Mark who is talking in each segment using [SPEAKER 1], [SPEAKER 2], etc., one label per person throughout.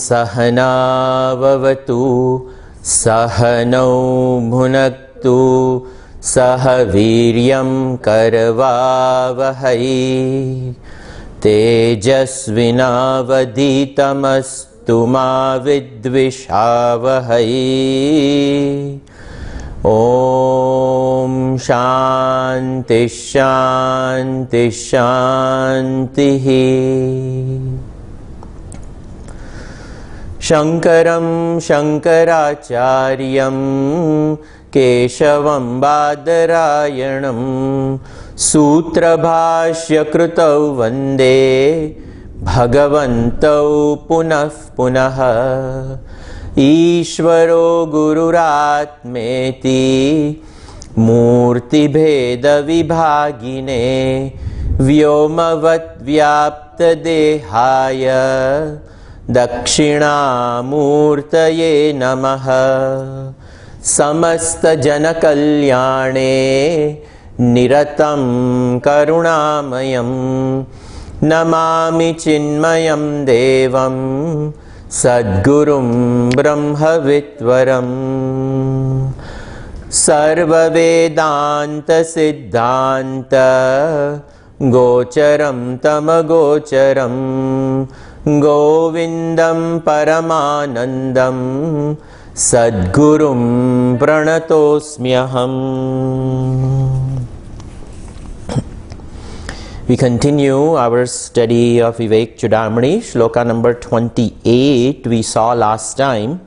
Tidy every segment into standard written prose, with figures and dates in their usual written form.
[SPEAKER 1] Sahanavavatu Sahanau Bhunaktu Saha Viryam Karavavahai Tejasvinavaditamastu ma vidvishavahai. Om Shanti Shanti Shanti. Shankaram Shankaracharyam Keshavam Badarayanam Sutra Bhashya Krutau Vande Bhagavantau Punah Punah. Ishvaro Gururatmeti Murti Bheda Vibhagine Vyomavat Vyapta Dehaya Dakshinamurtaye Namaha. Samasta Janakalyane Niratam Karunamayam Namami Chinmayam Devam Sadgurum Brahma Vitvaram. Sarva Vedanta Siddhanta Gocharam Tamagocharam Govindam Paramanandam Sadgurum Pranatosmyaham. We continue our study of Vivekachudamani, shloka number 28. We saw last time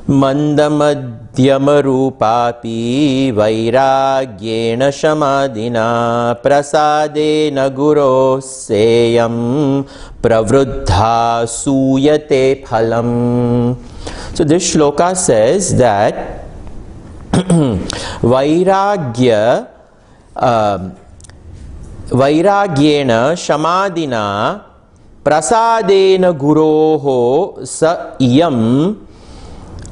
[SPEAKER 1] Mandamadhyama rupapi vairagyena shamadina prasadena guro seyam pravruddha suyate phalam. So this shloka says that Vairagyena shamadina prasadena guroho sa iyam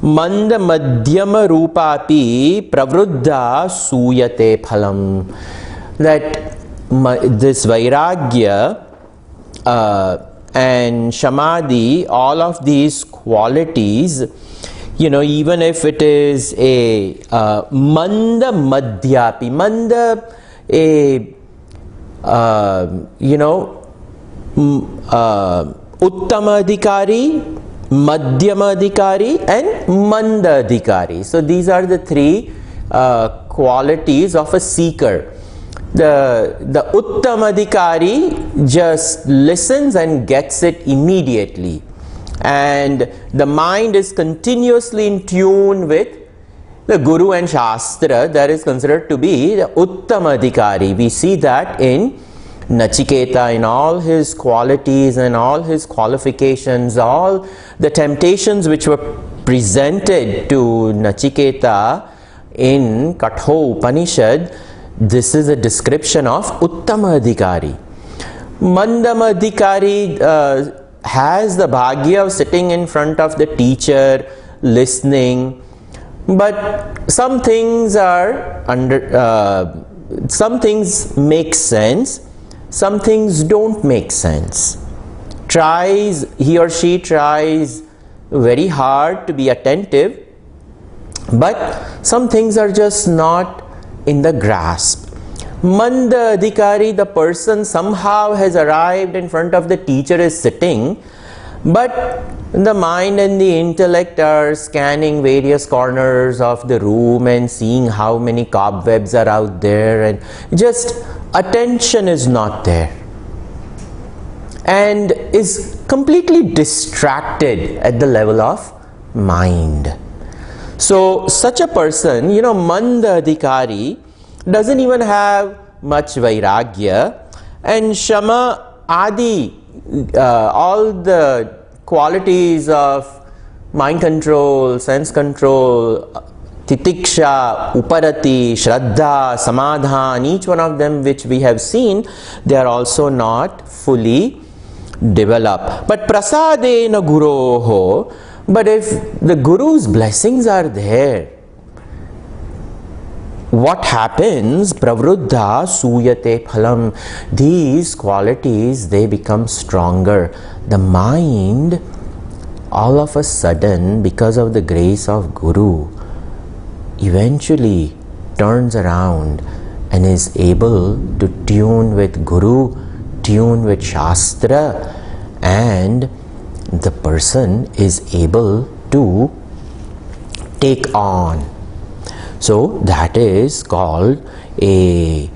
[SPEAKER 1] manda madhyama rupapi pravruddha suyate phalam. That this vairagya and shamadhi, all of these qualities, even if it is a manda madhyapi, manda uttama adhikari, madhyama adhikari and manda adhikari. So these are the three qualities of a seeker. The uttama adhikari just listens and gets it immediately, and the mind is continuously in tune with the Guru and Shastra. That is considered to be the uttama adhikari. We see that in Nachiketa, in all his qualities and all his qualifications, all the temptations which were presented to Nachiketa in Katho Upanishad. This is a description of uttama adhikari. Mandama adhikari has the bhagya of sitting in front of the teacher, listening, but some things are some things make sense, some things don't make sense. He or she tries very hard to be attentive, but some things are just not in the grasp. Manda adhikari, the person somehow has arrived in front of the teacher, is sitting, but the mind and the intellect are scanning various corners of the room and seeing how many cobwebs are out there, and just attention is not there, and is completely distracted at the level of mind. So such a person, manda adhikari, doesn't even have much vairagya, and shama adi, all the qualities of mind control, sense control, titiksha, uparati, shraddha, samadhan, each one of them which we have seen, they are also not fully developed. But prasadena guroho, but if the Guru's blessings are there, what happens? Pravruddha suyate phalam. These qualities, they become stronger. The mind all of a sudden, because of the grace of Guru, eventually turns around and is able to tune with Guru, tune with Shastra, and the person is able to take on. So that is called a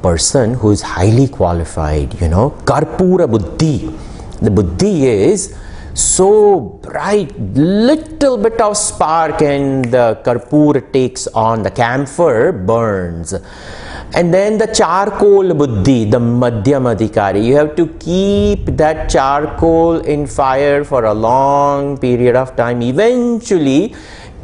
[SPEAKER 1] person who is highly qualified, Karpura Buddhi. The Buddhi is so bright, little bit of spark and the Karpura takes on, the camphor burns. And then the charcoal Buddhi, the Madhyamadhikari, you have to keep that charcoal in fire for a long period of time. Eventually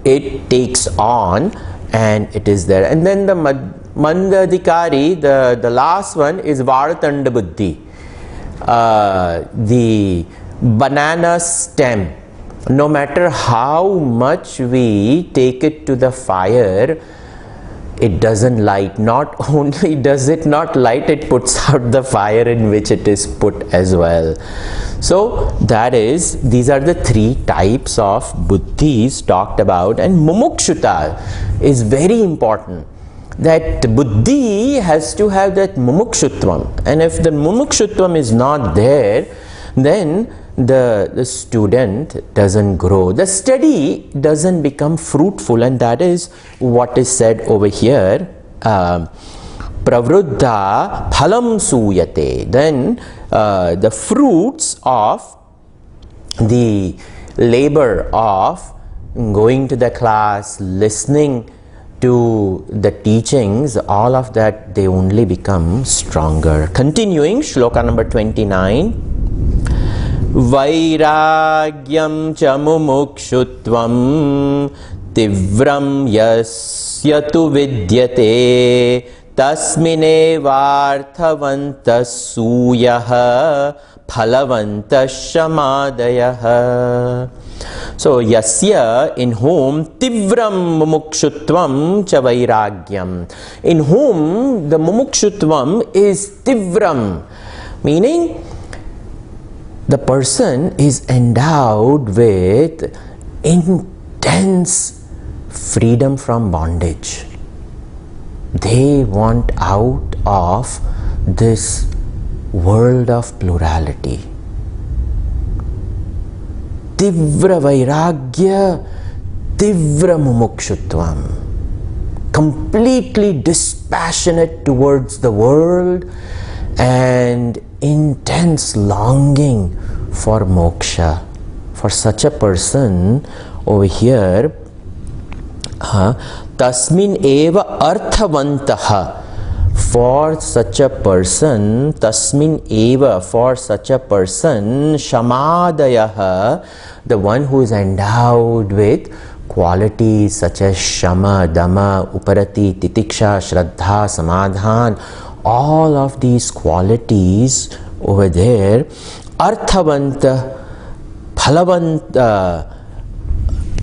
[SPEAKER 1] it takes on and it is there. And then the Mandadhikari, the last one is Varatanda Buddhi, the banana stem. No matter how much we take it to the fire, it doesn't light. Not only does it not light, it puts out the fire in which it is put as well. So these are the three types of buddhis talked about. And mumukshuta is very important. That buddhi has to have that mumukshutvam, and if the mumukshutvam is not there, then the student doesn't grow, the study doesn't become fruitful. And that is what is said over here, pravruddha phalam suyate. Then the fruits of the labor of going to the class, listening to the teachings, all of that, they only become stronger. Continuing, shloka number 29. Vairagyam cha mumukshutvam tivram yasya tu vidyate tasminevarthavantas suyah phalavantas shamadayah. So yasya, in whom, tivram mumukshutvam cha vairagyam, in whom the mumukshutvam is tivram, meaning the person is endowed with intense freedom from bondage. They want out of this world of plurality. Tivra Vairagya, Tivra Mumukshutvam. Completely dispassionate towards the world and intense longing for moksha. For such a person over here, tasmin eva arthavantaha. For such a person, tasmin eva, for such a person, shamadayah, the one who is endowed with qualities such as shama, dama, uparati, titiksha, shraddha, samadhan, all of these qualities over there, arthavanta, phalavanta,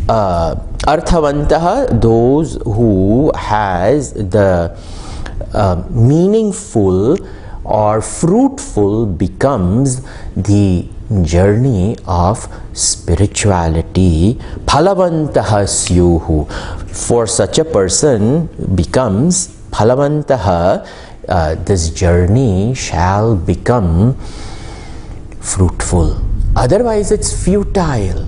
[SPEAKER 1] arthavantaha, those who has the meaningful or fruitful becomes the journey of spirituality. Phalavantaha syuhu, for such a person becomes phalavantaha, this journey shall become fruitful. Otherwise it's futile.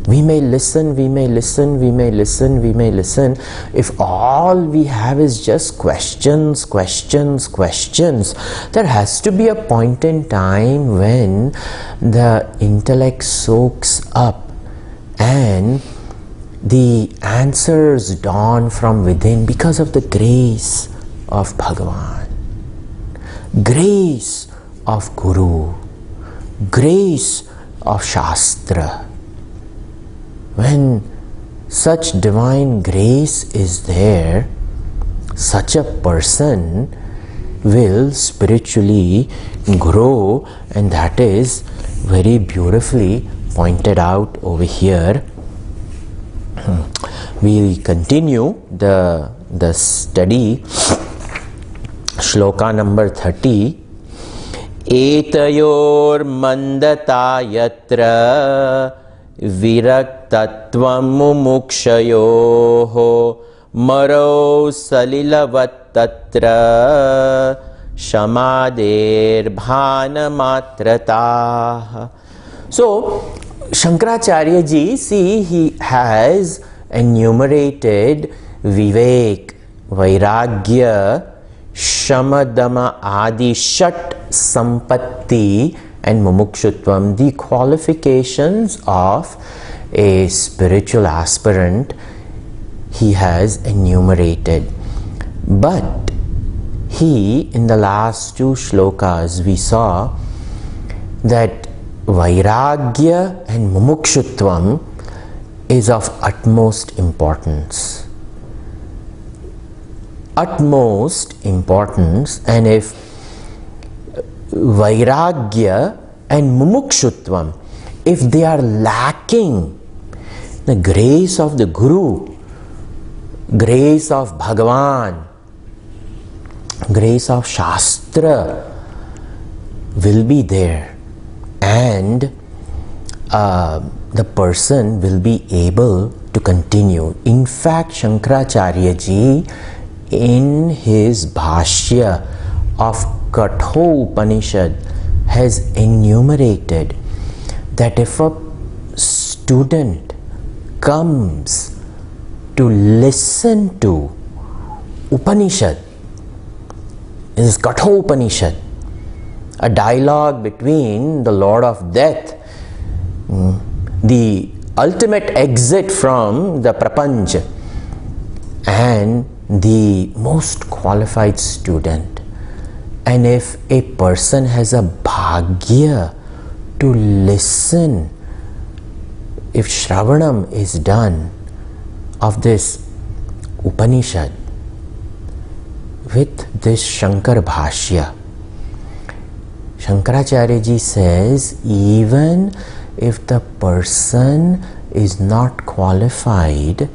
[SPEAKER 1] We may listen, we may listen, we may listen, we may listen. If all we have is just questions, questions, questions, there has to be a point in time when the intellect soaks up and the answers dawn from within because of the grace of Bhagavan, grace of Guru, grace of Shastra. When such divine grace is there, such a person will spiritually grow, and that is very beautifully pointed out over here. We continue the study. Shloka number 30. Etayormandata yatra viraktatvam mumukshyoho maro salilavat tatra shamader bhanamatrata. So Shankaracharya ji, see, he has enumerated Vivek, Vairagya, Shamadama Adi, Shat, Sampatti and Mumukshutvam, the qualifications of a spiritual aspirant he has enumerated. But he, in the last two shlokas, we saw that Vairagya and Mumukshutvam is of utmost importance. Utmost importance, and if Vairagya and Mumukshutvam, if they are lacking the grace of the Guru, grace of Bhagavan, grace of Shastra will be there, and the person will be able to continue. In fact, Shankaracharya ji, in his Bhashya of Katho Upanishad, has enumerated that if a student comes to listen to Upanishad, this is Katho Upanishad, a dialogue between the Lord of Death, the ultimate exit from the Prapanch, and the most qualified student. And if a person has a bhagya to listen, if Shravanam is done of this Upanishad with this Shankar Bhashya, Shankaracharya ji says, even if the person is not qualified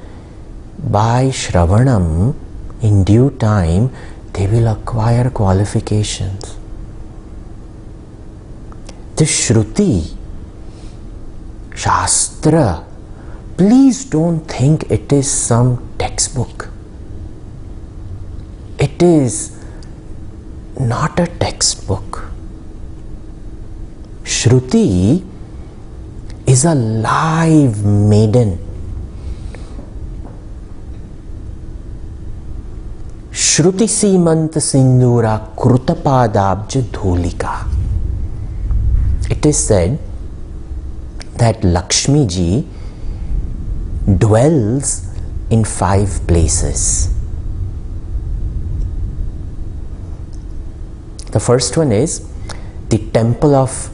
[SPEAKER 1] by Shravanam, in due time they will acquire qualifications. The Shruti, Shastra, please don't think it is some textbook. It is not a textbook. Shruti is a live maiden. Shruti Simanta Sindura Krutapadabja Dholika. It is said that Lakshmi ji dwells in 5 places. The first one is the temple of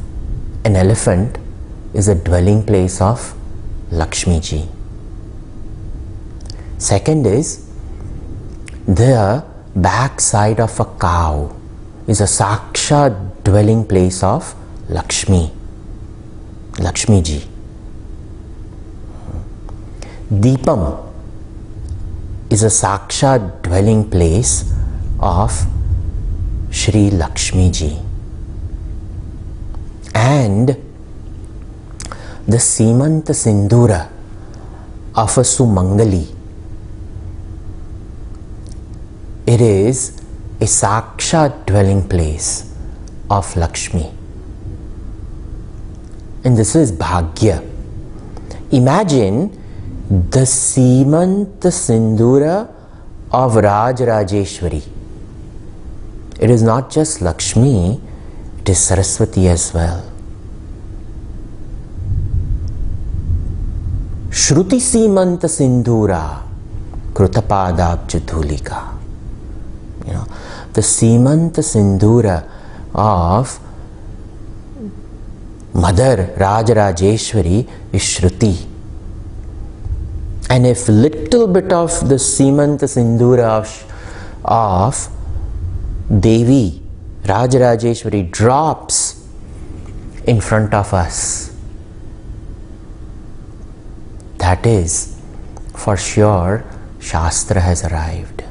[SPEAKER 1] an elephant is a dwelling place of Lakshmi ji. Second is the backside of a cow is a Saksha dwelling place of Lakshmi ji. Deepam is a Saksha dwelling place of Shri Lakshmi ji. And the Simanta Sindura of a Sumangali, it is a Saksha dwelling place of Lakshmi. And this is Bhagya. Imagine the Simanta Sindura of Raj Rajeshwari. It is not just Lakshmi, it is Saraswati as well. Shruti Simanta Sindura Krutapadabja Dhulika. The Simanta Sindura of Mother Rajarajeshwari is Shruti. And if little bit of the Simanta Sindura of Devi Rajarajeshwari drops in front of us, that is for sure Shastra has arrived.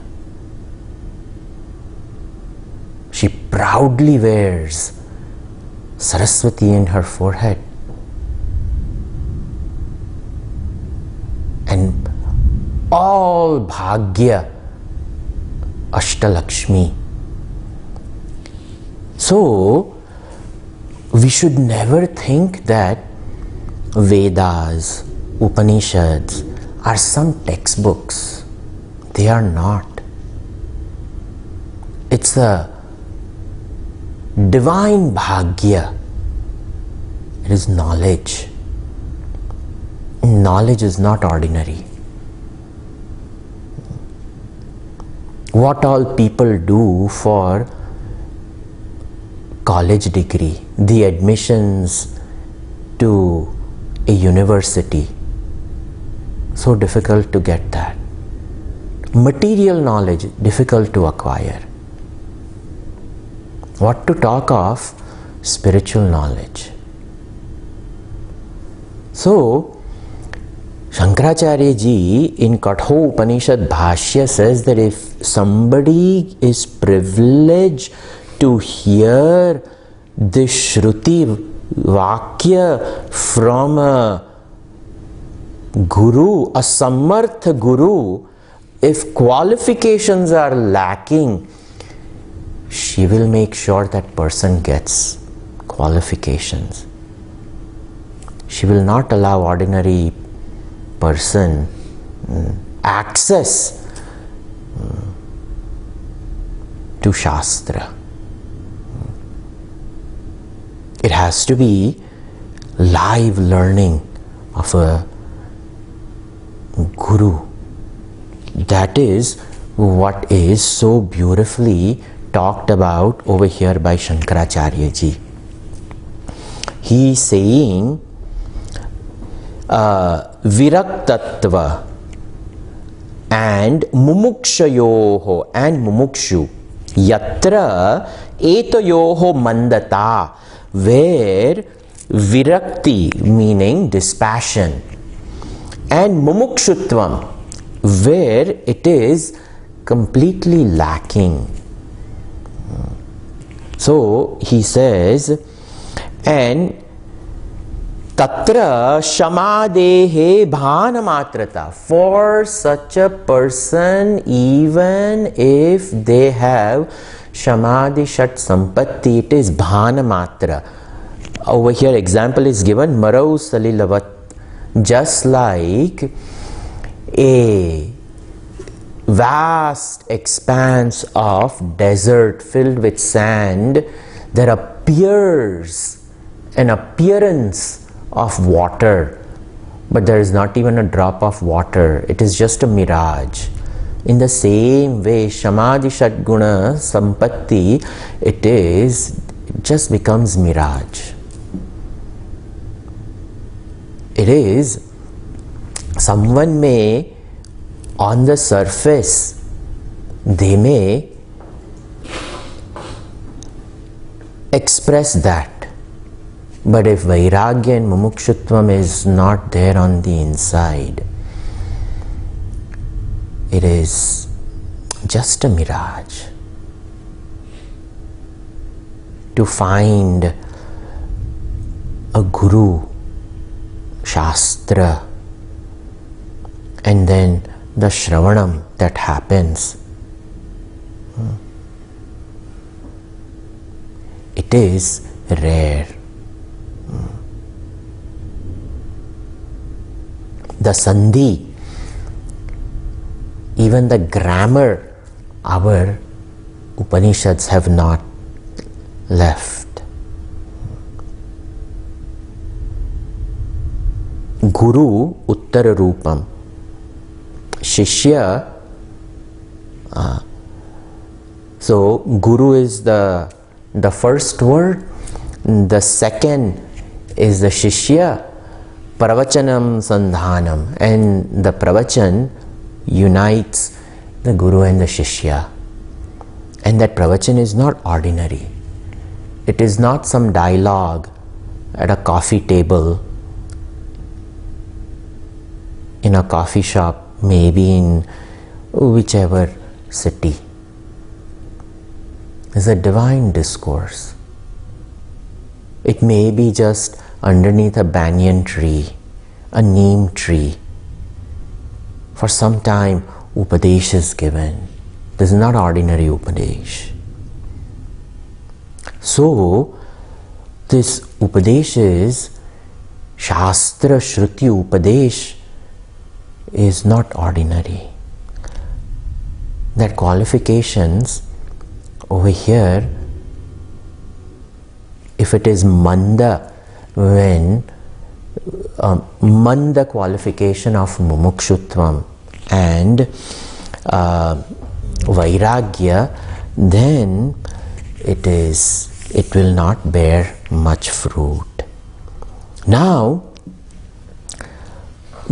[SPEAKER 1] She proudly wears Saraswati in her forehead. And all Bhagya, Ashtalakshmi. So, we should never think that Vedas, Upanishads are some textbooks. They are not. It's a divine Bhagya. It is knowledge. Knowledge is not ordinary. What all people do for college degree, the admissions to a university, so difficult to get that. Material knowledge, difficult to acquire. What to talk of spiritual knowledge? So, Shankaracharya ji in Katho Upanishad Bhashya says that if somebody is privileged to hear the Shruti Vakya from a Guru, a Samartha Guru, if qualifications are lacking, she will make sure that person gets qualifications. She will not allow ordinary person access to Shastra. It has to be live learning of a Guru. That is what is so beautifully talked about over here by Shankaracharya ji. He is saying Viraktatva and Mumukshayoho and Mumukshu Yatra Etayoho Mandata, where Virakti meaning dispassion and Mumukshutvam where it is completely lacking. So he says, and Tatra Shamadehe Bhanamatrata. For such a person, even if they have Shamadhi Shat Sampatti, it is Bhanamatra. Over here example is given, Marau Salilavat. Just like a vast expanse of desert filled with sand, there appears an appearance of water, but there is not even a drop of water. It is just a mirage. In the same way, Shamadhi Shatguna Sampatti, it just becomes mirage. It is, someone may, on the surface, they may express that. But if Vairagya and Mumukshutvam is not there on the inside, it is just a mirage. To find a Guru, Shastra, and then the Shravanam that happens, it is rare. The Sandhi, even the grammar, our Upanishads have not left. Guru Uttara Rupam. Shishya, so Guru is the first word, the second is the Shishya, Pravachanam Sandhanam, and the Pravachan unites the Guru and the Shishya. And that Pravachan is not ordinary. It is not some dialogue at a coffee table, in a coffee shop, maybe in whichever city. It's a divine discourse. It may be just underneath a banyan tree, a neem tree. For some time, Upadesh is given. This is not ordinary Upadesh. So, this Upadesh is Shastra Shruti Upadesh is not ordinary. That qualifications over here, if it is Manda, when Manda qualification of Mumukshutvam and Vairagya, then it will not bear much fruit. Now,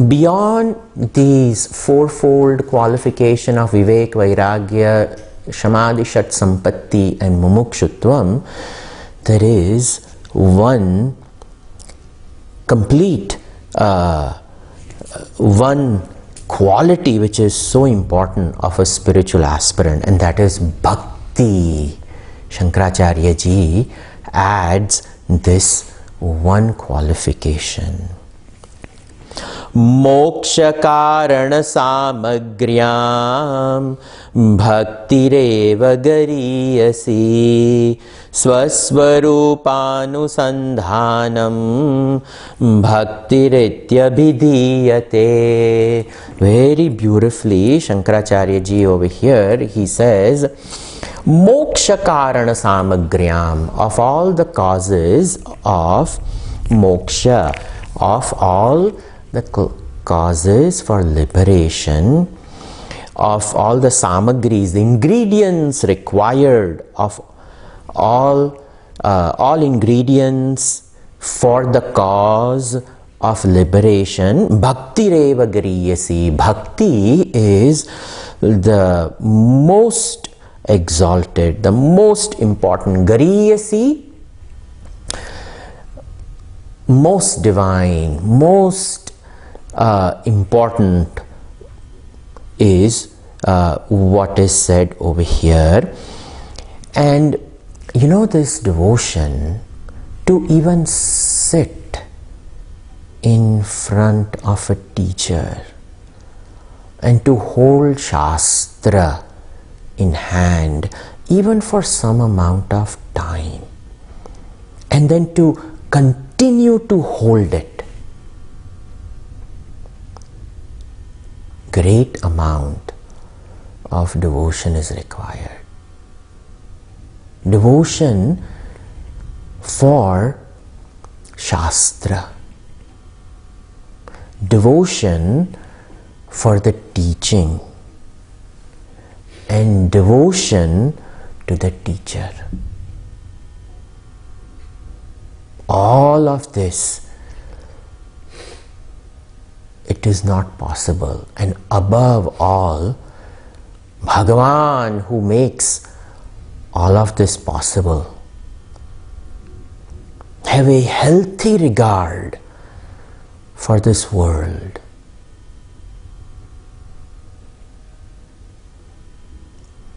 [SPEAKER 1] beyond these fourfold qualification of Vivek, Vairagya, Samadhi, Shat Sampatti and Mumukshutvam, there is one complete one quality which is so important of a spiritual aspirant, and that is Bhakti. Shankaracharya ji adds this one qualification. Moksha karana samagryam bhaktireva gariyasi swasvarupānusandhānam bhaktiritya-bhidhiyate. Very beautifully, Shankaracharya ji over here, he says, Moksha karana samagryam, of all the causes of moksha, of all the causes for liberation, of all the samagris, the ingredients required, of all ingredients for the cause of liberation, Bhakti Reva Gariyasi. Bhakti is the most exalted, the most important. Gariyasi, most divine, most important is what is said over here. And you know, this devotion, to even sit in front of a teacher and to hold Shastra in hand, even for some amount of time, and then to continue to hold it, great amount of devotion is required. Devotion for Shastra, devotion for the teaching, and devotion to the teacher. All of this, it is not possible. And above all, Bhagavan, who makes all of this possible, have a healthy regard for this world.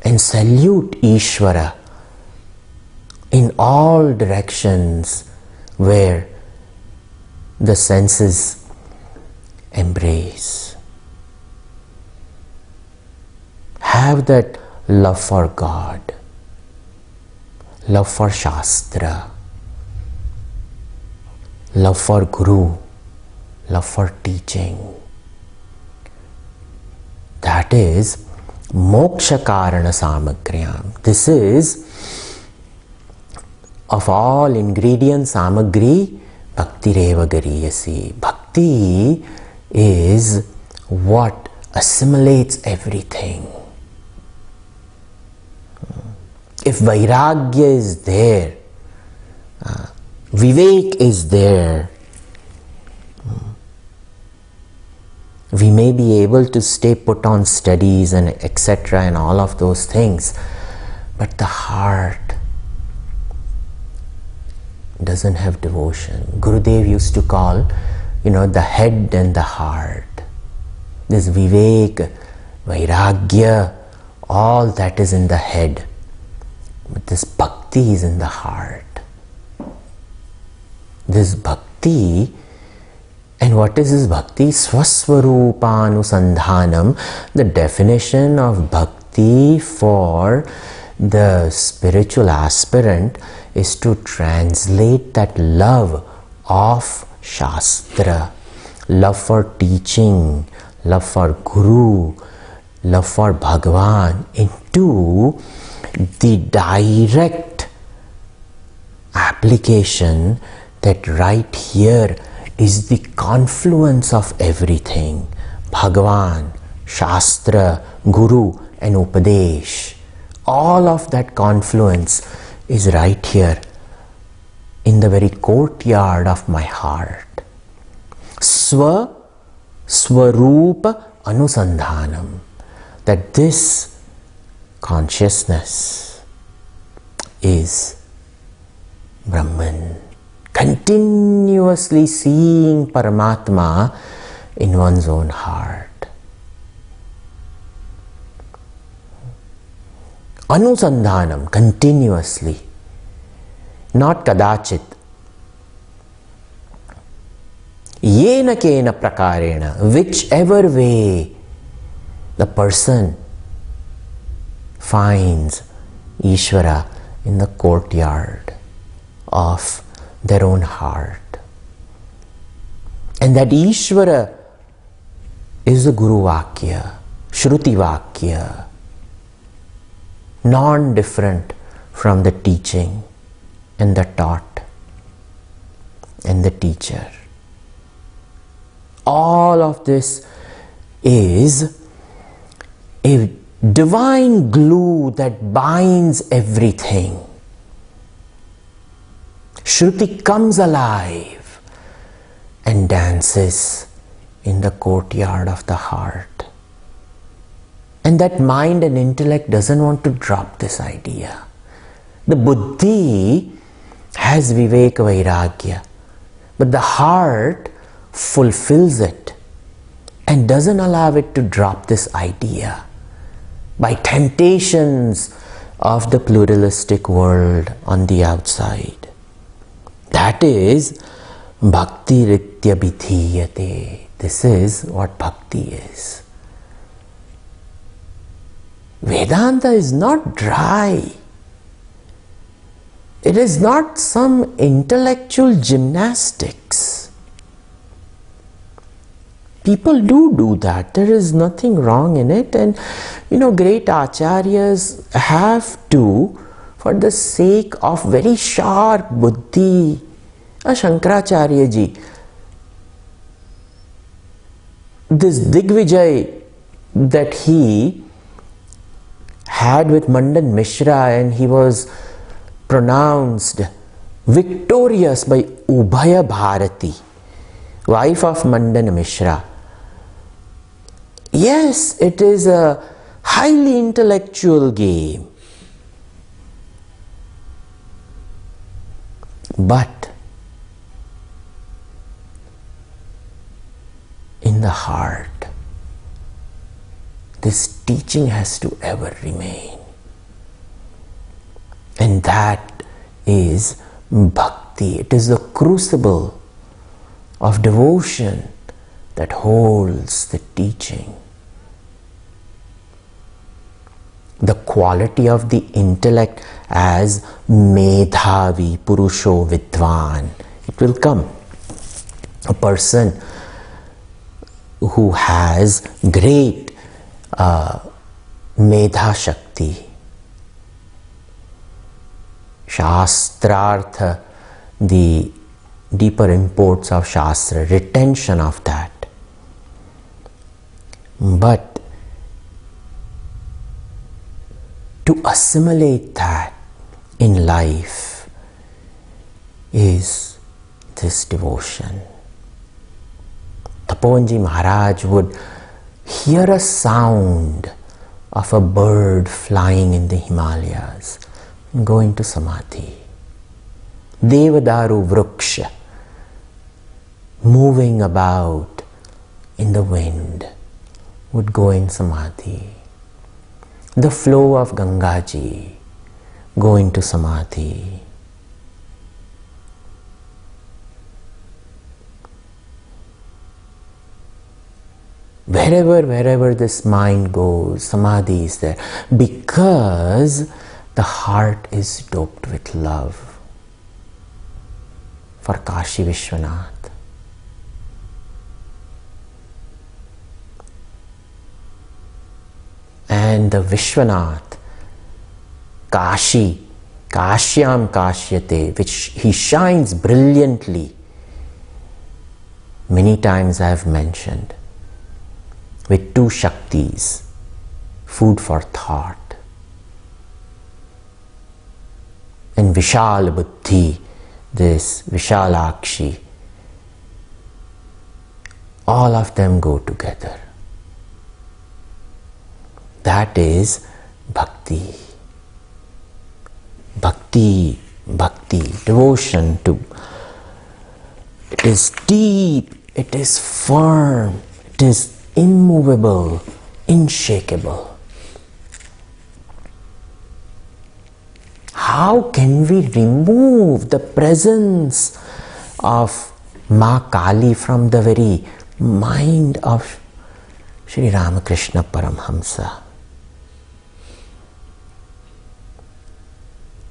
[SPEAKER 1] And salute Ishvara in all directions where the senses embrace. Have that love for God, love for Shastra, love for Guru, love for teaching. That is Moksha Karana Samagryam. This is, of all ingredients, Samagri, Bhakti Reva Gariyasi. Bhakti is what assimilates everything. If Vairagya is there, Vivek is there, we may be able to stay put on studies and etc. and all of those things, but the heart doesn't have devotion. Gurudev used to call, the head and the heart. This Vivek, Vairagya, all that is in the head. But this Bhakti is in the heart. this bhakti. And what is this bhakti? Swaswaroopanusandhanam. The definition of bhakti for the spiritual aspirant is to translate that love of Shastra, love for teaching, love for Guru, love for Bhagavan into the direct application that right here is the confluence of everything. Bhagavan, Shastra, Guru and Upadesh. All of that confluence is right here in the very courtyard of my heart. Swarupa Anusandhanam. That this consciousness is Brahman. Continuously seeing Paramatma in one's own heart. Anusandhanam, continuously. Not kadachit. Yena kena prakarena, whichever way the person finds Ishvara in the courtyard of their own heart. And that Ishvara is the Guru Vakya, Shruti Vakya, non-different from the teaching and the taught and the teacher. All of this is a divine glue that binds everything. Shruti comes alive and dances in the courtyard of the heart. And that mind and intellect doesn't want to drop this idea. The buddhi has Viveka Vairagya, but the heart fulfills it and doesn't allow it to drop this idea by temptations of the pluralistic world on the outside. That is Bhakti Ritya Bhidhiyate. This is what Bhakti is. Vedanta is not dry. It is not some intellectual gymnastics. People do that. There is nothing wrong in it. And great acharyas have to, for the sake of very sharp buddhi. Shankaracharya ji, this Digvijay that he had with Mandan Mishra, and he was pronounced victorious by Ubhaya Bharati, wife of Mandan Mishra. Yes, it is a highly intellectual game. But in the heart, this teaching has to ever remain. And that is bhakti. It is the crucible of devotion that holds the teaching. The quality of the intellect as medhavi, purusho, vidvan. It will come. A person who has great medha shakti, shastrartha, the deeper imports of shastra, retention of that. But to assimilate that in life is this devotion. Tapovanji Maharaj would hear a sound of a bird flying in the Himalayas and go into samadhi. Devadaru Vruksha moving about in the wind would go in samadhi. The flow of Gangaji go into samadhi. Wherever this mind goes, samadhi is there, because the heart is doped with love for Kashi Vishwanath. And the Vishwanath, Kashi, Kashyam Kashyate, which he shines brilliantly. Many times I have mentioned, with two Shaktis, food for thought, and Vishal Buddhi, this Vishalakshi, all of them go together. That is Bhakti. Bhakti, Bhakti, devotion to. It is deep, it is firm, it is immovable, unshakable. How can we remove the presence of Ma Kali from the very mind of Sri Ramakrishna Paramhamsa?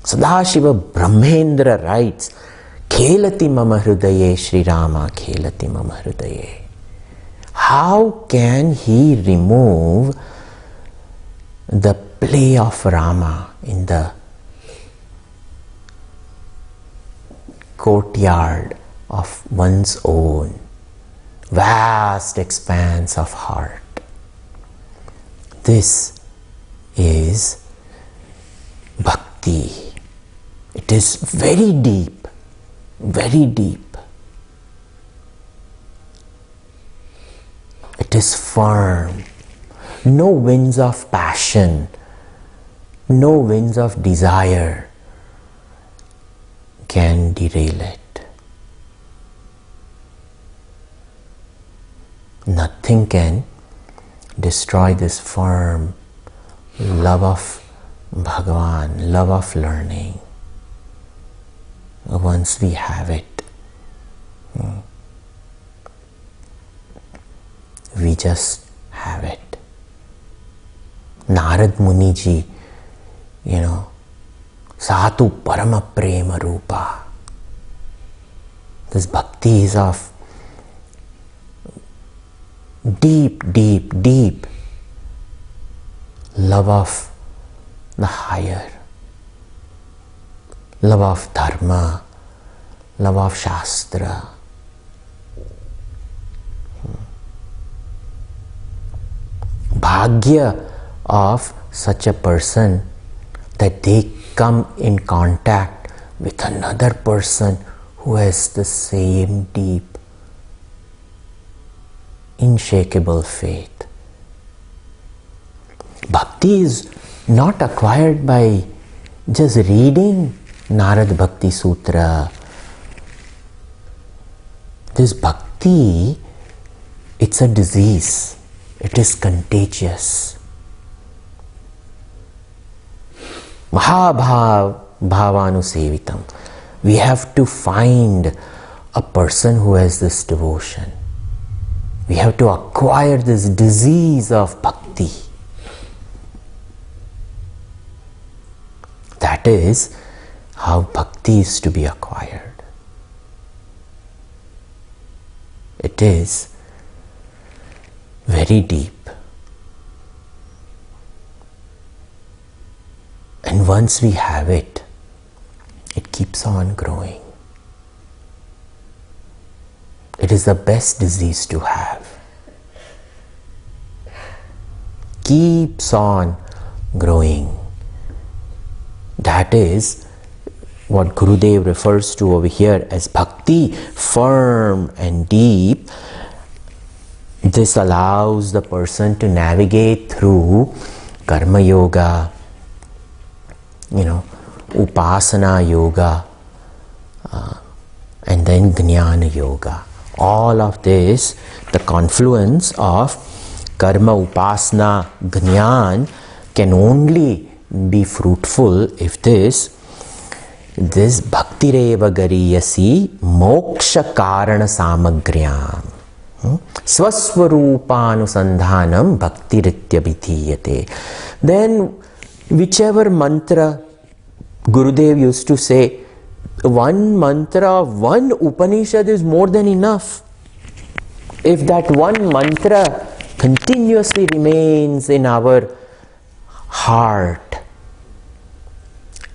[SPEAKER 1] Sadashiva Brahmendra writes, Khelati mama hrudaye, Sri Rama khelati mama hrudaye. How can he remove the play of Rama in the courtyard of one's own vast expanse of heart? This is Bhakti. It is very deep, very deep. It is firm. No winds of passion, no winds of desire can derail it. Nothing can destroy this firm love of Bhagavan, love of learning. Once we have it, we just have it. Narad Muni ji, Satu Parama Prema Rupa. This bhakti is of deep, deep, deep love of the higher, love of dharma, love of shastra. Bhagya of such a person that they come in contact with another person who has the same deep, unshakable faith. Bhakti is not acquired by just reading Narad Bhakti Sutra. This bhakti, it's a disease. It is contagious. Mahabhav bhavanusevitam. We have to find a person who has this devotion. We have to acquire this disease of bhakti. That is how bhakti is to be acquired. It is very deep. And once we have it, it keeps on growing. It is the best disease to have. Keeps on growing. That is what Gurudev refers to over here as bhakti, firm and deep. This allows the person to navigate through karma yoga, upasana yoga, and then jnana yoga. All of this, the confluence of karma, upasana, jnana can only be fruitful if this bhaktireva gariyasi moksha karana samagryam. Swaswaroopanusandhanam bhaktiritya vidhiyate. Then whichever mantra Gurudev used to say, one mantra, one Upanishad is more than enough. If that one mantra continuously remains in our heart,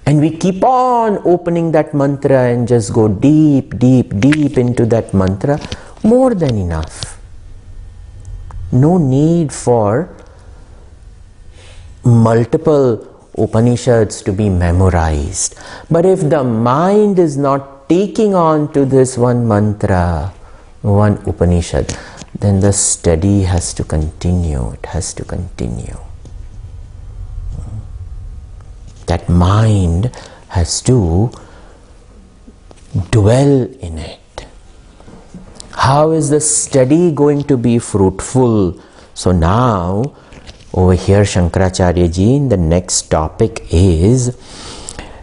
[SPEAKER 1] and we keep on opening that mantra and just go deep, deep, deep into that mantra, more than enough. No need for multiple Upanishads to be memorized. But if the mind is not taking on to this one mantra, one Upanishad, then the study has to continue. It has to continue. That mind has to dwell in it. How is the study going to be fruitful? So now, over here Shankaracharya ji, the next topic is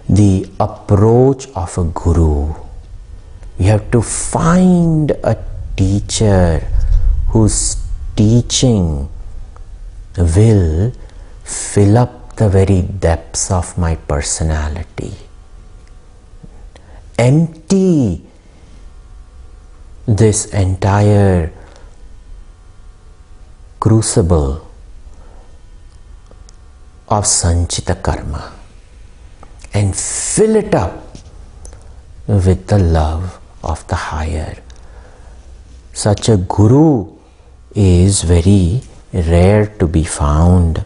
[SPEAKER 1] the approach of a guru. You have to find a teacher whose teaching will fill up the very depths of my personality. Empty this entire crucible of sanchita karma and fill it up with the love of the higher. Such a guru is very rare to be found.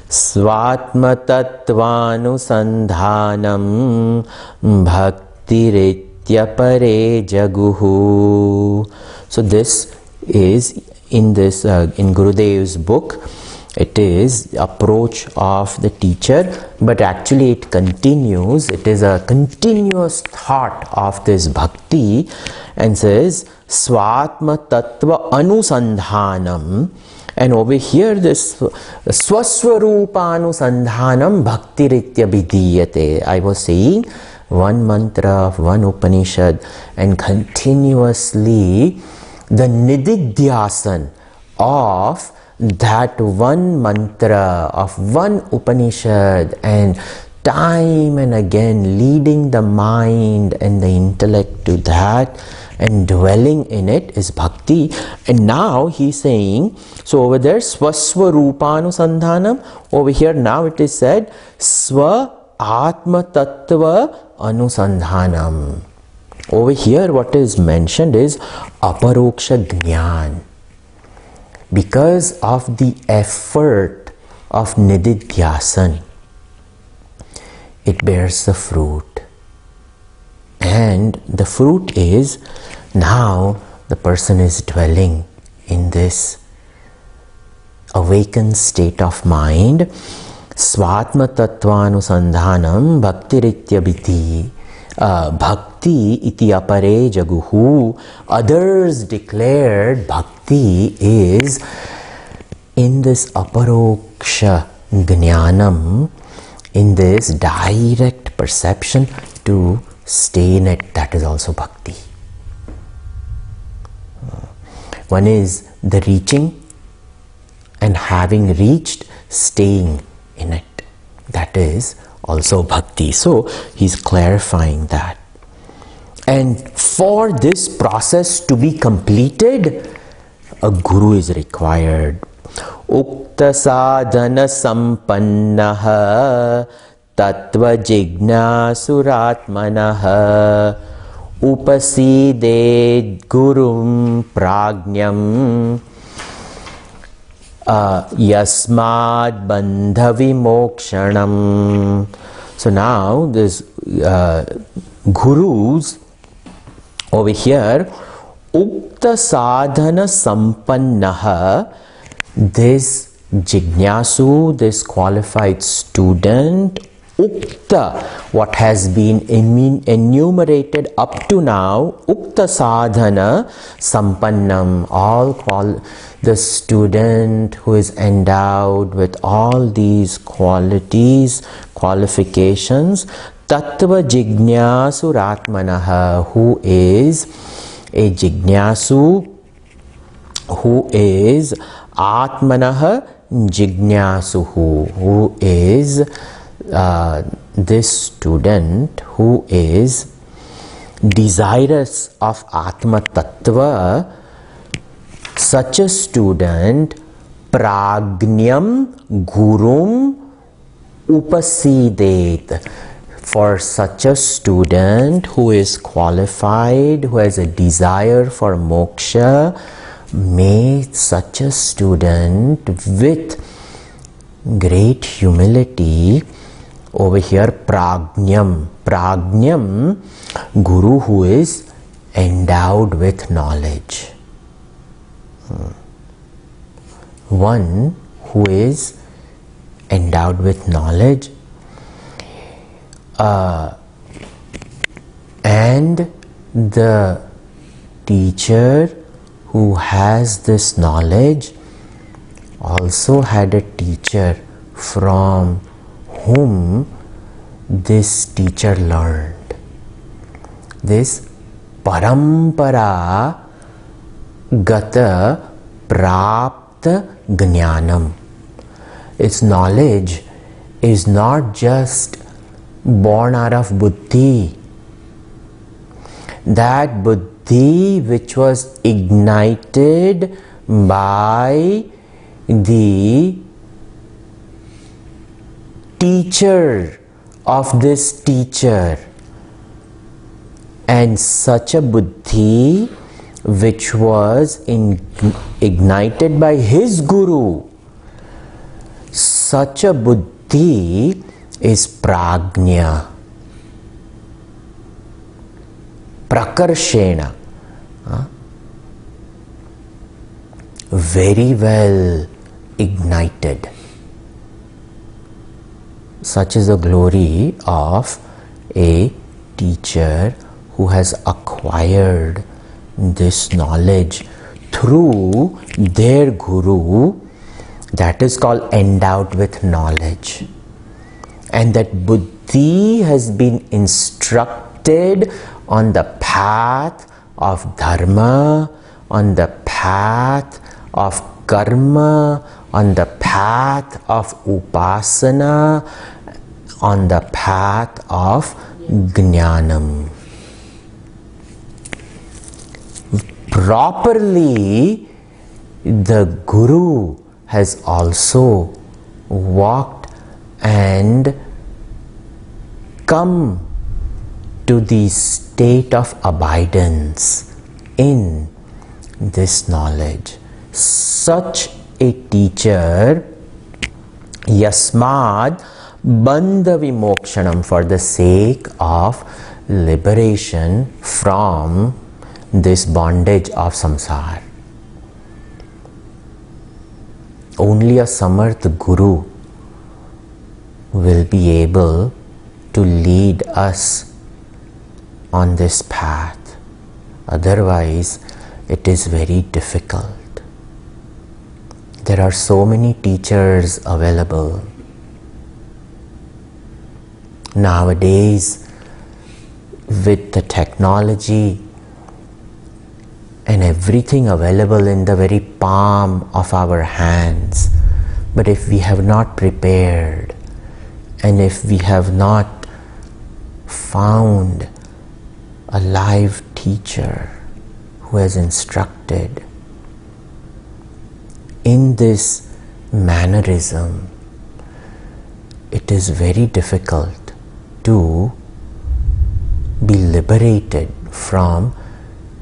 [SPEAKER 1] Svatma tatvanusandhanam bhaktiritya pare jaguhu. So this is in Gurudev's book. It is the approach of the teacher, but actually it continues. It is a continuous thought of this bhakti, and says Swatma Tattva Anusandhanam. And over here this Swaswaroopanusandhanam Bhaktiritya Vidhiyate. I was saying one mantra of one Upanishad and continuously the nididhyasan of that one mantra of one Upanishad, and time and again leading the mind and the intellect to that and dwelling in it is bhakti. And now he's saying, so over there Swaswaroopanusandhanam, over here now it is said Swa Atma Tattva Anusandhanam. Over here what is mentioned is Aparoksha Jnana. Because of the effort of nididhyasan, it bears the fruit. And the fruit is, now the person is dwelling in this awakened state of mind. Svatma tattvanusandhanam bhaktiritya vidhi. Bhakti iti apare jaguhu. Others declared bhakti is in this aparoksha jnanam, in this direct perception to stay in it. That is also bhakti. One is the reaching, and having reached, staying in it. That is also bhakti. So he's clarifying that. And for this process to be completed, a guru is required. Ukta sadhana sampannaha tattva jignasuratmanaha upaside gurum prajnam yasmad bandha vimokshanam. So now this gurus over here, ukta sadhana sampannaha, this jignasu, this qualified student, ukta, what has been enumerated up to now, ukta sadhana sampannam, the student who is endowed with all these qualities, qualifications, tattva jignasu ratmanaha, who is A jignasu who is Atmanah Jignasuhu, who is this student who is desirous of Atma Tattva. Such a student, Pragnyam Gurum Upasidet. For such a student who is qualified, who has a desire for moksha, may such a student with great humility, over here Pragnyam, Guru who is endowed with knowledge. One who is endowed with knowledge, and the teacher who has this knowledge also had a teacher from whom this teacher learned. This parampara gata prapta jnanam. Its knowledge is not just born out of buddhi. That buddhi which was ignited by the teacher of this teacher, and such a buddhi which was ignited by his guru, such a buddhi is prajna, prakarshena, very well ignited. Such is the glory of a teacher who has acquired this knowledge through their guru, that is called endowed with knowledge. And that buddhi has been instructed on the path of dharma, on the path of karma, on the path of upasana, on the path of jnanam. Properly, the guru has also walked and come to the state of abidance in this knowledge. Such a teacher, yasmad bandha vimokshanam, for the sake of liberation from this bondage of samsara. Only a samarth guru will be able to lead us on this path. Otherwise, it is very difficult. There are so many teachers available. Nowadays, with the technology and everything available in the very palm of our hands, but if we have not prepared, and if we have not found a live teacher who has instructed in this mannerism, it is very difficult to be liberated from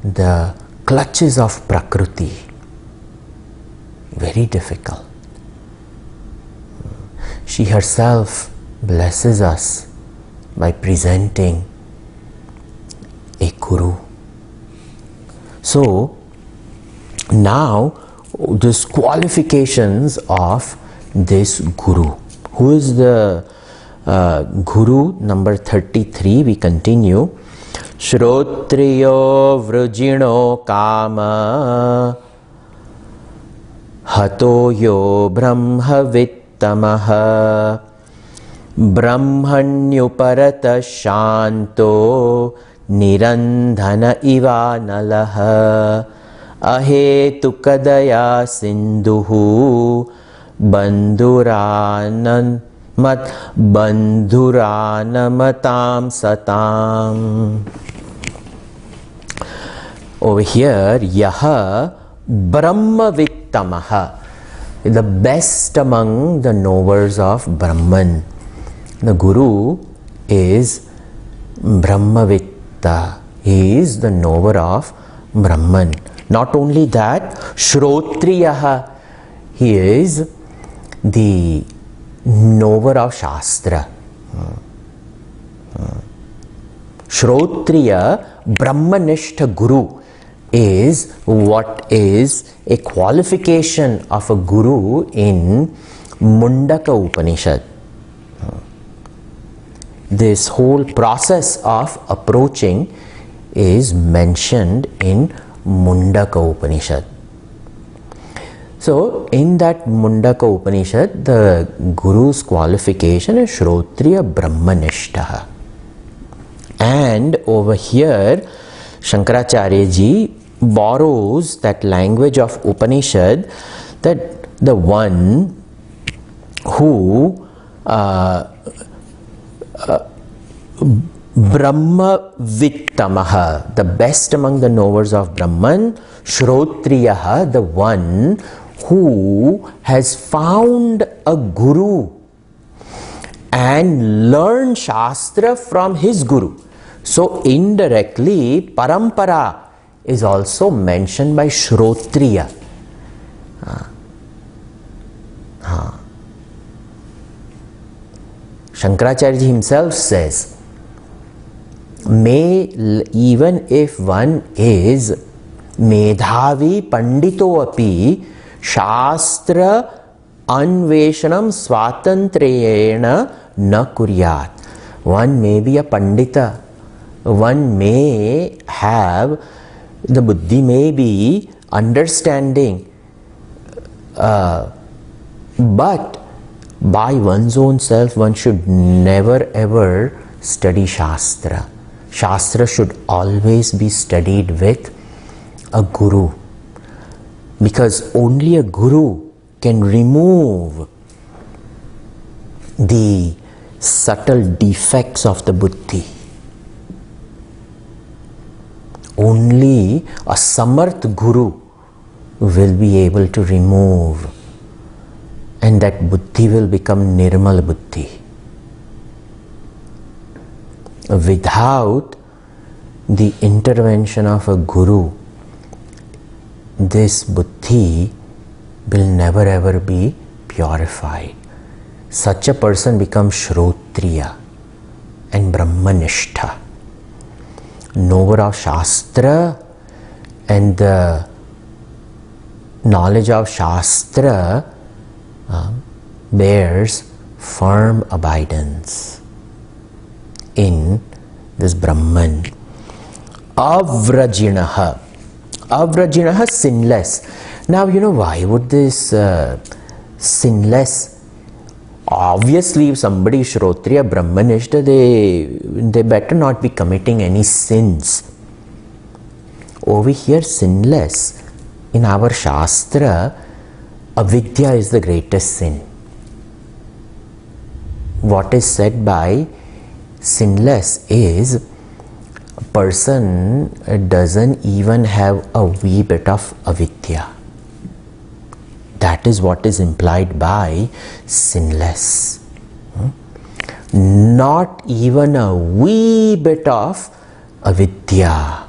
[SPEAKER 1] the clutches of Prakriti. Very difficult. She herself blesses us by presenting a guru. So now these qualifications of this guru. Who is the guru? Number 33, we continue. Shrotriyo vrujino kama hatoyo brahmavittamah brahmanyuparata shanto nirandhana iva nalaha ahetukadaya sindhuhu bandhuranan mat bandhuranamatam satam. Over here, yaha brahmavittamaha, the best among the knowers of Brahman. The Guru is Brahmavitta. He is the knower of Brahman. Not only that, Shrotriyaha, he is the knower of Shastra. Shrotriya Brahmanishta Guru is what is a qualification of a Guru in Mundaka Upanishad. This whole process of approaching is mentioned in Mundaka Upanishad. So, in that Mundaka Upanishad, the Guru's qualification is Shrotriya Brahmanishtaha. And over here, Shankaracharya ji borrows that language of Upanishad, that the one who Brahmavittamaha, the best among the knowers of Brahman, Shrotriyaha, the one who has found a Guru and learned Shastra from his Guru. So indirectly, Parampara is also mentioned by Shrotriya. Shankaracharya himself says, even if one is Medhavi Pandito api Shastra Anveshanam Swatantrayena na kuryat. One may be a Pandita, one may have, the buddhi may be understanding, but by one's own self one should never ever study Shastra. Shastra should always be studied with a Guru, because only a Guru can remove the subtle defects of the buddhi. Only a Samarth Guru will be able to remove, and that buddhi will become Nirmal Buddhi. Without the intervention of a Guru, this buddhi will never ever be purified. Such a person becomes Shrotriya and Brahmanishtha, knower of Shastra, and the knowledge of Shastra bears firm abidance in this Brahman. Avrajinaha. Avrajinaha, sinless. Now, why would this sinless? Obviously, if somebody is Shrotriya Brahmanishta, they better not be committing any sins. Over here, sinless. In our Shastra, avidya is the greatest sin. What is said by sinless is a person doesn't even have a wee bit of avidya. That is what is implied by sinless. Not even a wee bit of avidya.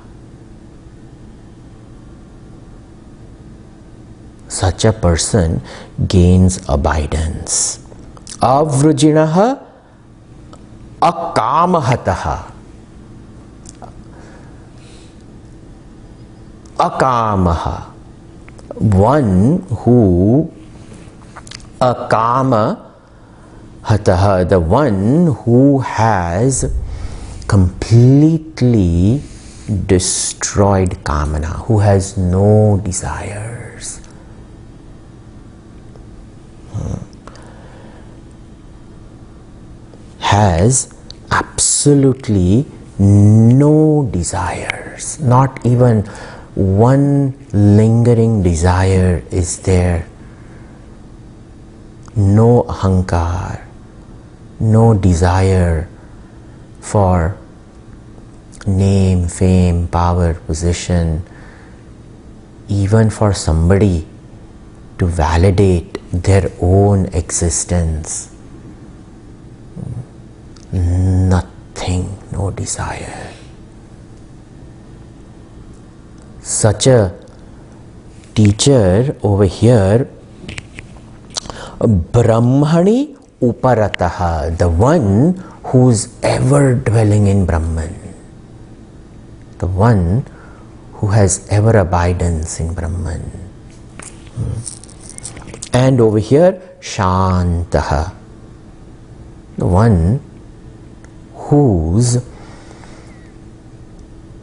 [SPEAKER 1] Such a person gains abidance. Avrajinaha akamahataha. Akamaha. One who akama hataha, the one who has completely destroyed kamana, who has no desires. Has absolutely no desires, not even one lingering desire is there. No ahankar, no desire for name, fame, power, position, even for somebody to validate their own existence. Nothing, no desire. Such a teacher over here, Brahmani Uparataha, the one who's ever dwelling in Brahman, the one who has ever abidance in Brahman. And over here, Shantaha, the one whose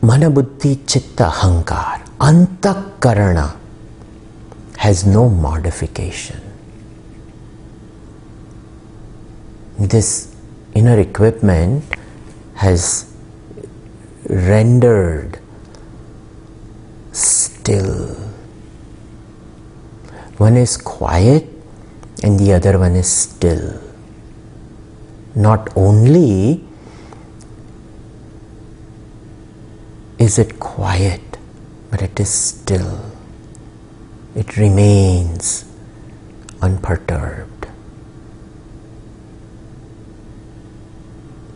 [SPEAKER 1] Manabuddhi Chitta Ahankar, Antakarana, has no modification. This inner equipment has rendered still. One is quiet and the other one is still. Not only is it quiet, but it is still. It remains unperturbed.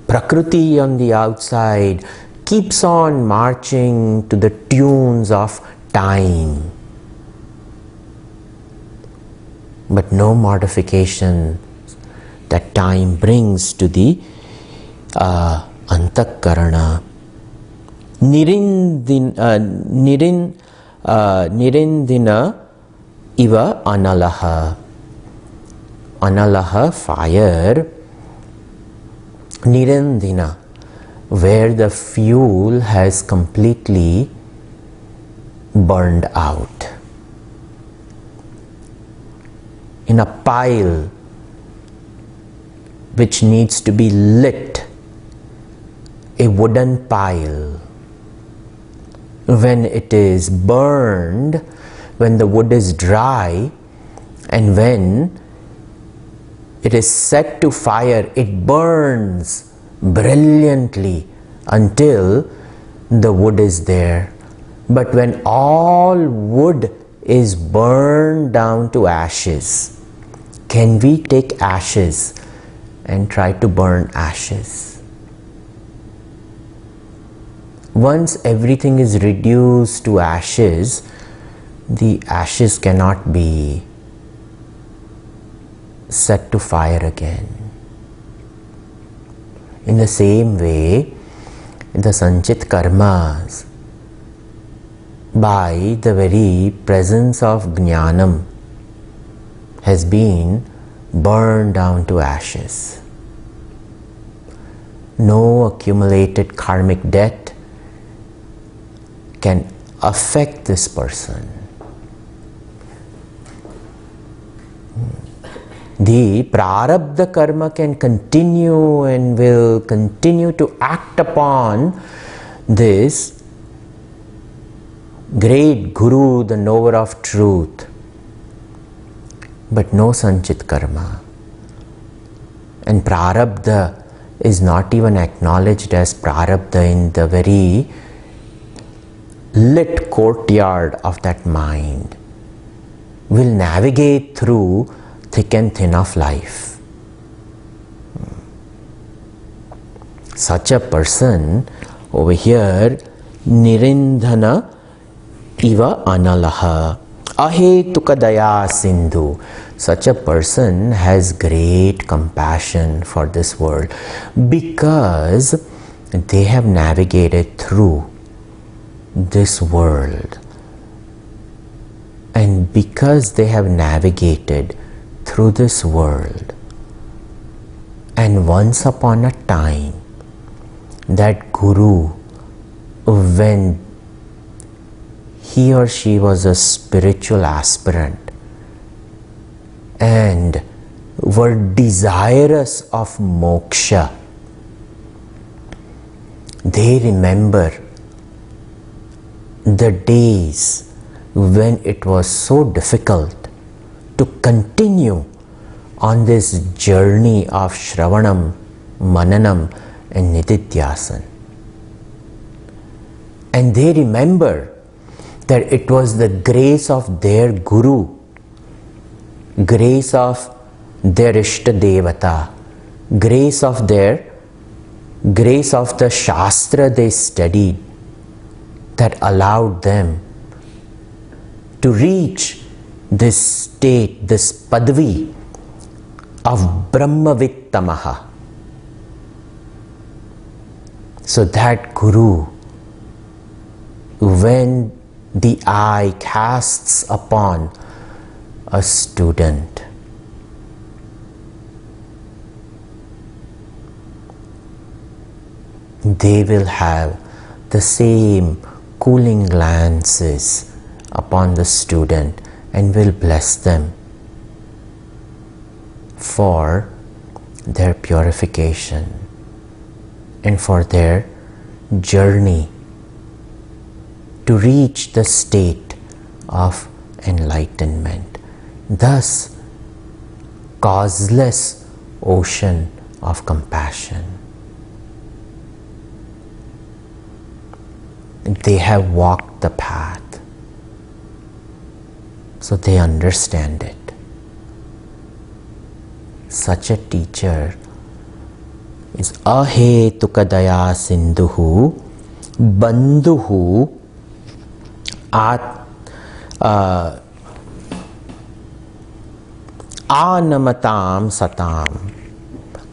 [SPEAKER 1] Prakriti on the outside keeps on marching to the tunes of time, but no modification that time brings to the antakarana. Nirindina iva analaha. Analaha, fire. Nirindina, where the fuel has completely burned out. In a pile which needs to be lit, a wooden pile, when it is burned, when the wood is dry, and when it is set to fire, it burns brilliantly until the wood is there. But when all wood is burned down to ashes, can we take ashes and try to burn ashes? Once everything is reduced to ashes, the ashes cannot be set to fire again. In the same way, the sanchit karmas, by the very presence of jnanam, has been burned down to ashes. No accumulated karmic debt can affect this person. The prarabdha karma can continue and will continue to act upon this great Guru, the knower of truth, but no sanchit karma. And prarabdha is not even acknowledged as prarabdha in the very lit courtyard of that mind. Will navigate through thick and thin of life. Such a person over here, nirindhana iva analaha, ahetuka daya sindhu. Such a person has great compassion for this world because they have navigated through this world, and because they have navigated through this world, and once upon a time that Guru, when he or she was a spiritual aspirant and were desirous of moksha, they remember the days when it was so difficult to continue on this journey of Shravanam, Mananam and Nididhyasan. And they remember that it was the grace of their Guru, grace of their Ishta Devata, grace of the Shastra they studied that allowed them to reach this state, this Padvi of Brahmavittamaha. So that Guru, when the eye casts upon a student, they will have the same cooling glances upon the student and will bless them for their purification and for their journey to reach the state of enlightenment. Thus, causeless ocean of compassion. They have walked the path, so they understand it. Such a teacher is ahetuka daya sindhuhu bandhuhu anamatam satam.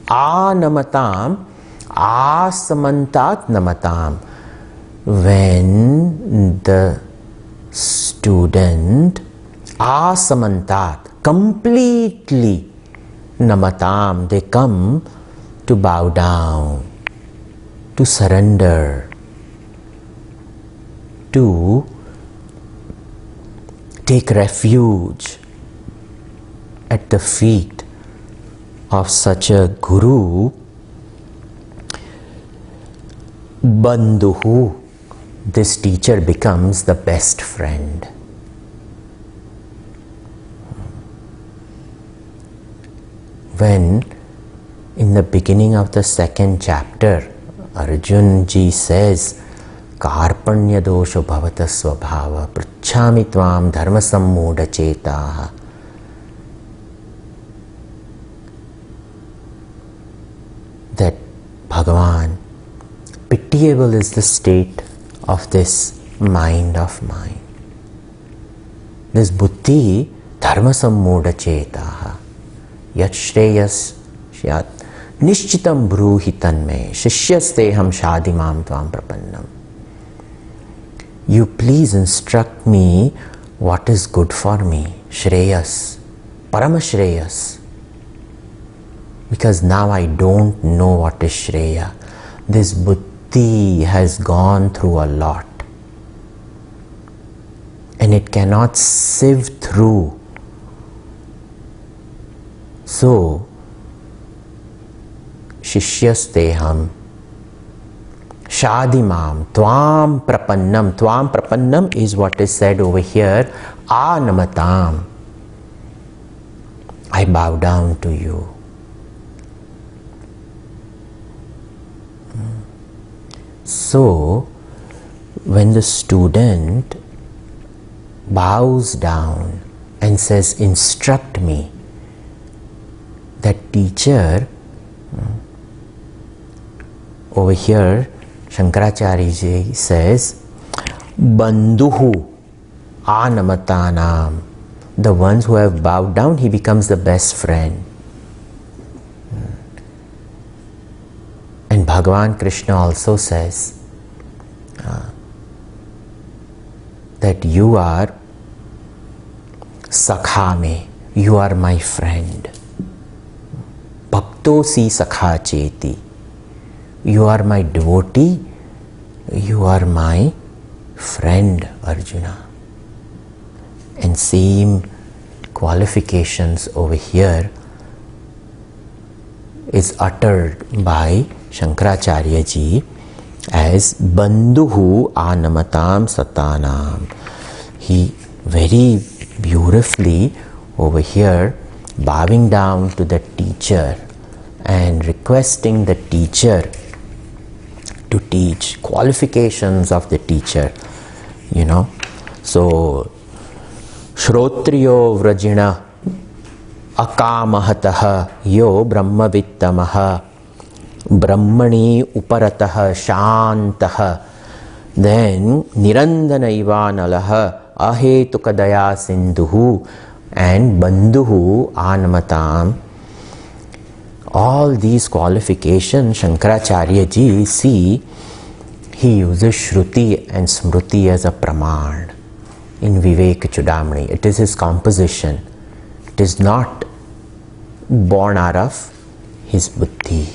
[SPEAKER 1] Anamatam asamantat namatam. When the student asamantat, completely namatam, they come to bow down, to surrender, to take refuge at the feet of such a Guru, bandhuhu, this teacher becomes the best friend. When in the beginning of the second chapter, Arjun ji says, Karpanya dosho bhavata svabhava pruchhami tvam dharma sammuda chetaha. That Bhagavan, pitiable is the state of this mind of mine. This buddhi dharma sammuda chetaha. Yat shreyas shyat nishchitam bruhi tanme shishyasteham shadimam tvam prapannam. You please instruct me what is good for me. Shreyas, paramashreyas. Because now I don't know what is shreya. This buddhi has gone through a lot, and it cannot sieve through. So, shishyasteham shadimam tvam prapannam. Tvam prapannam is what is said over here. Anamatam. I bow down to you. So, when the student bows down and says, instruct me, that teacher, over here, Shankaracharya ji says, bandhuhu anamatanam. The ones who have bowed down, he becomes the best friend. And Bhagavan Krishna also says that you are sakhame, you are my friend. Bhaktosi sakha cheti. You are my devotee, you are my friend, Arjuna. And same qualifications over here is uttered by Shankaracharya ji as Bandhuhu Anamatam Satanam. He very beautifully over here bowing down to the teacher and requesting the teacher to teach, qualifications of the teacher, you know. So, Shrotriyo Vrajina Akamahataha Yo Brahmavitamaha Brahmani Uparataha Shantaha. Then Nirandana Ivanalaha Ahetukadaya Sindhuhu and Bandhuhu Anamatam. All these qualifications, Shankaracharya ji, see, he uses Shruti and Smruti as a Praman in Vivekachudamani. It is his composition. It is not born out of his buddhi.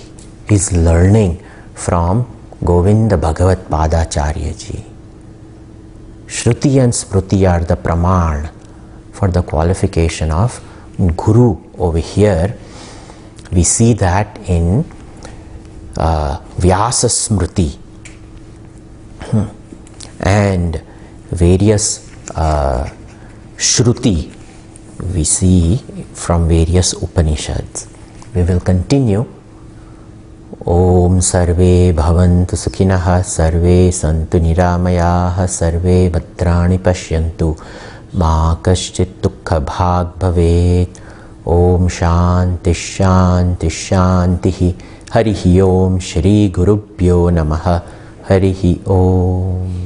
[SPEAKER 1] He is learning from Govinda Bhagavat Padacharya ji. Shruti and Smruti are the Praman for the qualification of Guru. Over here, we see that in Vyasa Smruti and various Shruti we see from various Upanishads. We will continue. Om Sarve Bhavantu Sukhinah Sarve Santu Niramayaha Sarve Bhadrani Pashyantu Ma Kaschit Dukkha Bhag Bhavet. Om Shanti Shanti Shantihi. Harihi Om Shri Gurubhyo Namaha. Harihi Om.